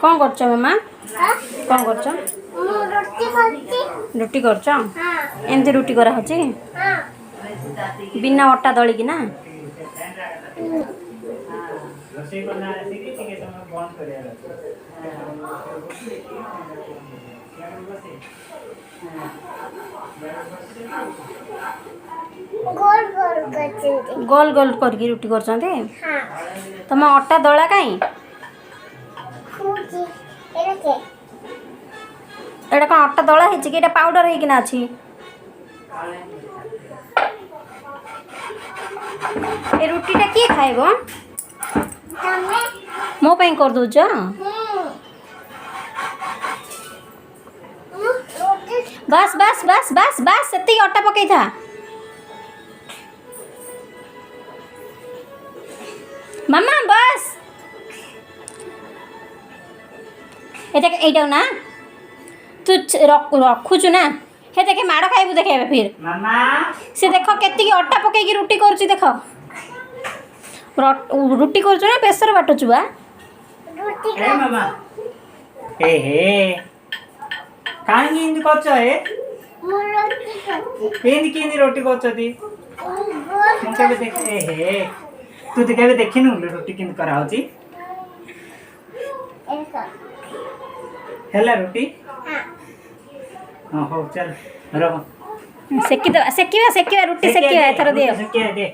कौन करछ मामा कौन करछ रुटी करछ एमती रुटी करा होची बिना अट्टा दली की ना गोल गोल करके रुटी करछन्ते तुम अट्टा दला काई एटा कौन अट्टा दला है कि पाउडर है कि ना अछि ए रुटीटा किए खाइबो मो ପାଇଁ कर दउछ बस बस बस बस बस सेती अट्टा पकई था मामा बस एटा ना तू रखुचु ना हे देखे माड़ खाइबू देखे फिर मामा से देख केती अट्टा पकई रुटी करूची देख रुटी करूछु ना प्रेशर बाटुछु बा ए मामा ए हे काहे इंदी करछ हे मो रोटी करछ केंदी केंदी रोटी करछती मु केबे देख ए हे तू तो केबे देखिनु रोटी केंदी करा होची ऐसा हेला रोटी हां हो चल रो सेकिवा रुटी सेकिवा एथर दे